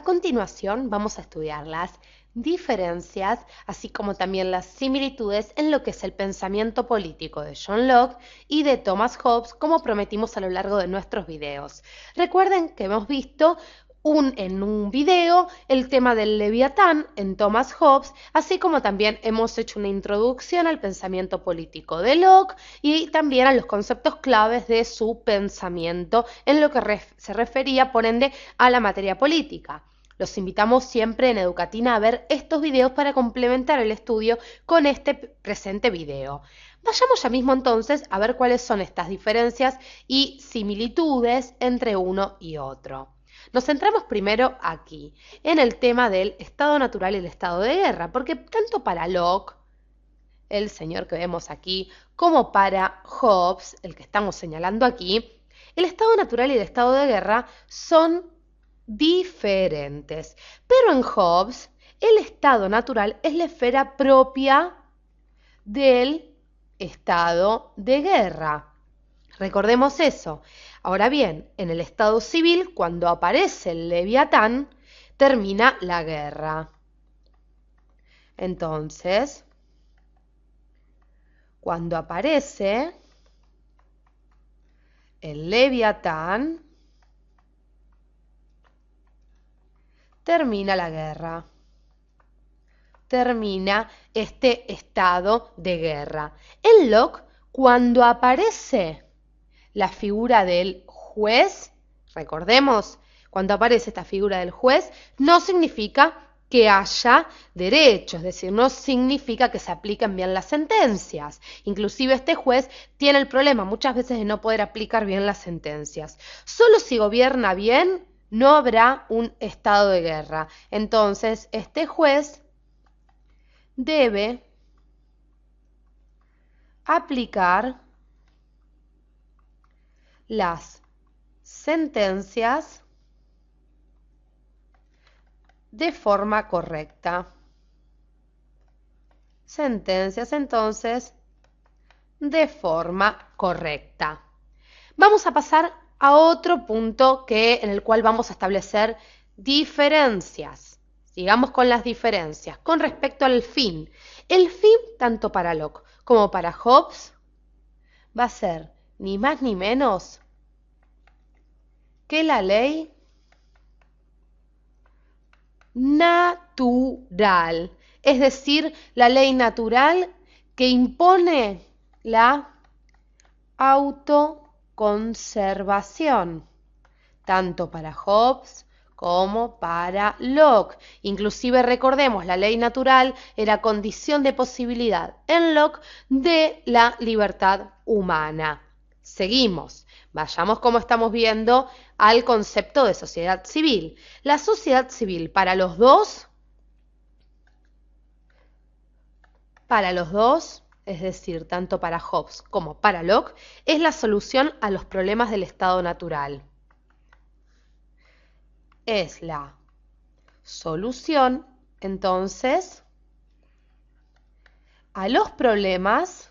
continuación vamos a estudiar las diferencias, así como también las similitudes en lo que es el pensamiento político de John Locke y de Thomas Hobbes, como prometimos a lo largo de nuestros videos. Recuerden que hemos visto en un video el tema del Leviatán en Thomas Hobbes, así como también hemos hecho una introducción al pensamiento político de Locke y también a los conceptos claves de su pensamiento en lo que se refería, por ende, a la materia política. Los invitamos siempre en Educatina a ver estos videos para complementar el estudio con este presente video. Vayamos ya mismo entonces a ver cuáles son estas diferencias y similitudes entre uno y otro. Nos centramos primero aquí, en el tema del estado natural y el estado de guerra, porque tanto para Locke, el señor que vemos aquí, como para Hobbes, el que estamos señalando aquí, el estado natural y el estado de guerra son diferentes. Pero en Hobbes, el estado natural es la esfera propia del estado de guerra. Recordemos eso. Ahora bien, en el estado civil, cuando aparece el Leviatán, termina la guerra. Entonces, cuando aparece el Leviatán, termina la guerra. Termina este estado de guerra. En Locke, cuando aparece la figura del juez, recordemos, cuando aparece esta figura del juez, no significa que haya derecho, es decir, no significa que se apliquen bien las sentencias. Inclusive este juez tiene el problema muchas veces de no poder aplicar bien las sentencias. Solo si gobierna bien, no habrá un estado de guerra. Entonces, este juez debe aplicar las sentencias de forma correcta. Sentencias, entonces, de forma correcta. Vamos a pasar a otro punto en el cual vamos a establecer diferencias. Sigamos con las diferencias. Con respecto al fin. El fin, tanto para Locke como para Hobbes, va a ser ni más ni menos que la ley natural, es decir, la ley natural que impone la autoconservación, tanto para Hobbes como para Locke. Inclusive recordemos, la ley natural era condición de posibilidad en Locke de la libertad humana. Seguimos, vayamos como estamos viendo al concepto de sociedad civil. La sociedad civil para los dos, es decir, tanto para Hobbes como para Locke, es la solución a los problemas del estado natural. Es la solución, entonces, a los problemas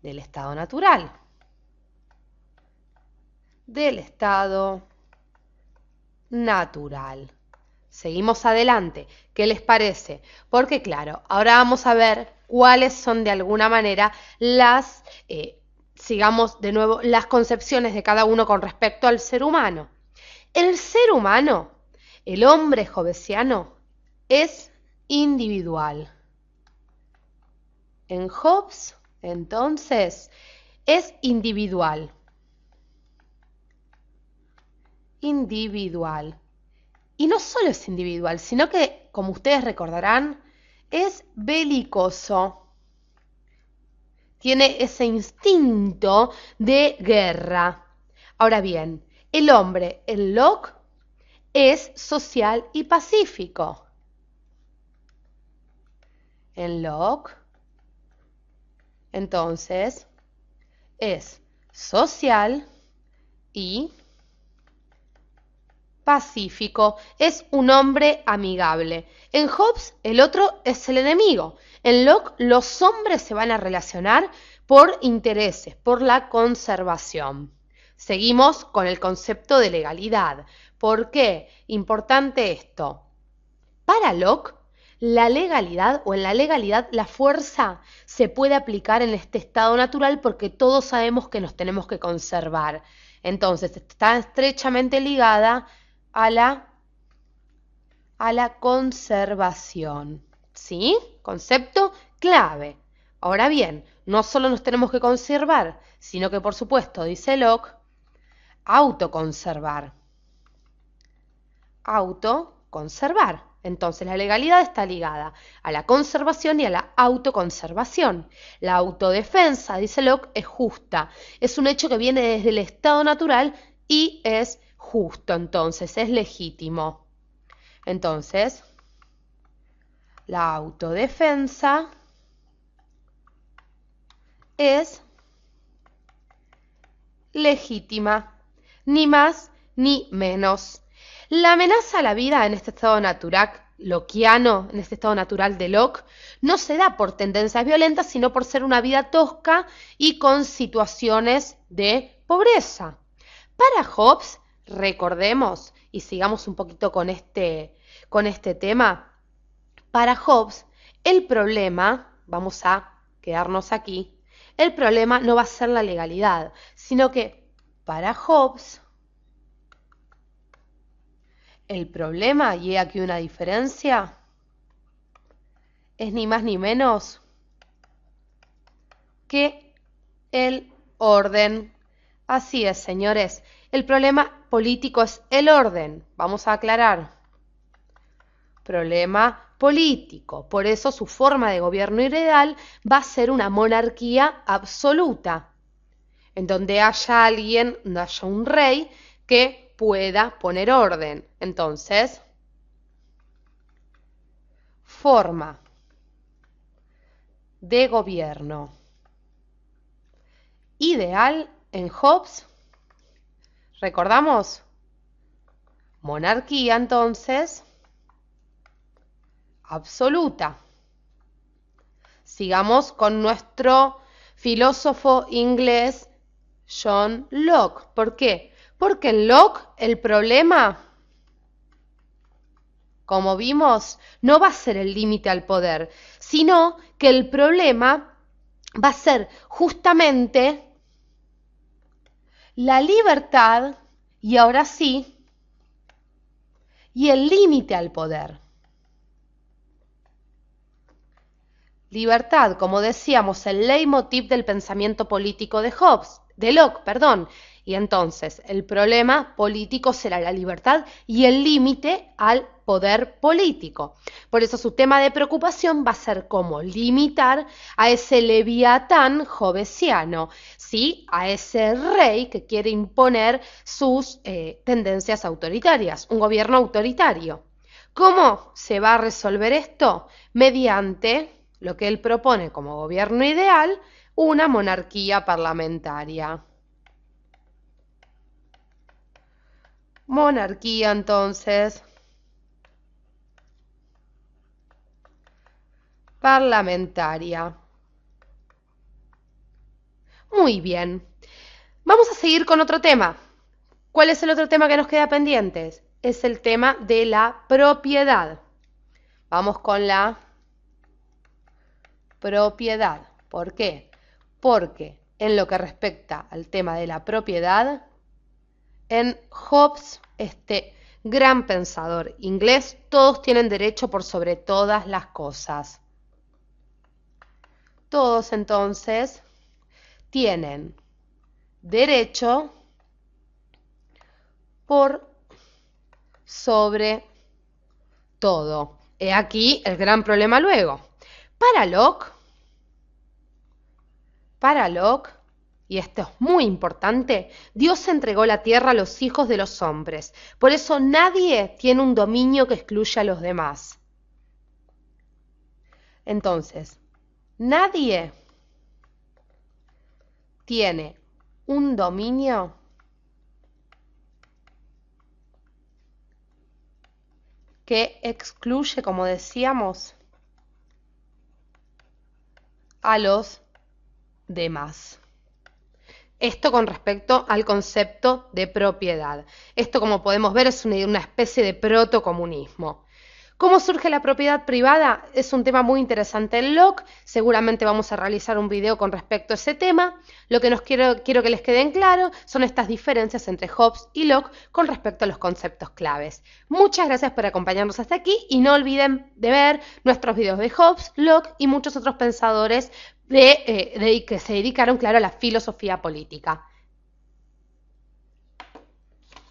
del estado natural. Del estado natural. Seguimos adelante. ¿Qué les parece? Porque claro, ahora vamos a ver cuáles son de alguna manera las, sigamos de nuevo, las concepciones de cada uno con respecto al ser humano. El ser humano, el hombre hobbesiano, es individual. En Hobbes, entonces, es individual. Individual. Y no solo es individual, sino que, como ustedes recordarán, es belicoso. Tiene ese instinto de guerra. Ahora bien, el hombre en Locke es social y pacífico. En Locke, entonces, es social y pacífico, es un hombre amigable. En Hobbes, el otro es el enemigo. En Locke, los hombres se van a relacionar por intereses, por la conservación. Seguimos con el concepto de legalidad. ¿Por qué? Importante esto. Para Locke, la legalidad o en la legalidad la fuerza se puede aplicar en este estado natural porque todos sabemos que nos tenemos que conservar. Entonces está estrechamente ligada a la conservación. ¿Sí? Concepto clave. Ahora bien, no solo nos tenemos que conservar, sino que por supuesto, dice Locke, autoconservar. Autoconservar. Entonces la legalidad está ligada a la conservación y a la autoconservación. La autodefensa, dice Locke, es justa. Es un hecho que viene desde el estado natural y es justo, entonces es legítimo. Entonces, la autodefensa es legítima, ni más ni menos. La amenaza a la vida en este estado natural lockeano, en este estado natural de Locke, no se da por tendencias violentas, sino por ser una vida tosca y con situaciones de pobreza. Para Hobbes, recordemos, y sigamos un poquito con este tema, para Hobbes, el problema, vamos a quedarnos aquí, el problema no va a ser la legalidad, sino que para Hobbes, el problema, y aquí una diferencia, es ni más ni menos que el orden. Así es, señores. El problema político es el orden. Vamos a aclarar. Problema político. Por eso su forma de gobierno ideal va a ser una monarquía absoluta, en donde haya alguien, no haya un rey que pueda poner orden. Entonces, forma de gobierno ideal en Hobbes, recordamos, monarquía entonces absoluta. Sigamos con nuestro filósofo inglés John Locke. ¿Por qué? Porque en Locke el problema, como vimos, no va a ser el límite al poder, sino que el problema va a ser justamente la libertad, y ahora sí, y el límite al poder. Libertad, como decíamos, el leitmotiv del pensamiento político de Locke, perdón. Y entonces, el problema político será la libertad y el límite al poder político. Por eso su tema de preocupación va a ser cómo limitar a ese leviatán hobbesiano, ¿sí? A ese rey que quiere imponer sus tendencias autoritarias, un gobierno autoritario. ¿Cómo se va a resolver esto? Mediante lo que él propone como gobierno ideal, una monarquía parlamentaria. Monarquía, entonces, parlamentaria. Muy bien. Vamos a seguir con otro tema. ¿Cuál es el otro tema que nos queda pendiente? Es el tema de la propiedad. Vamos con la propiedad. ¿Por qué? Porque en lo que respecta al tema de la propiedad, en Hobbes, este gran pensador inglés, todos tienen derecho por sobre todas las cosas. Todos entonces tienen derecho por sobre todo. He aquí el gran problema luego. Para Locke, y esto es muy importante, Dios entregó la tierra a los hijos de los hombres. Por eso nadie tiene un dominio que excluya a los demás. Entonces, nadie tiene un dominio que excluye, como decíamos, a los demás. Esto con respecto al concepto de propiedad. Esto, como podemos ver, es una especie de protocomunismo. ¿Cómo surge la propiedad privada? Es un tema muy interesante en Locke. Seguramente vamos a realizar un video con respecto a ese tema. Lo que quiero que les quede en claro son estas diferencias entre Hobbes y Locke con respecto a los conceptos claves. Muchas gracias por acompañarnos hasta aquí y no olviden de ver nuestros videos de Hobbes, Locke y muchos otros pensadores que se dedicaron, claro, a la filosofía política.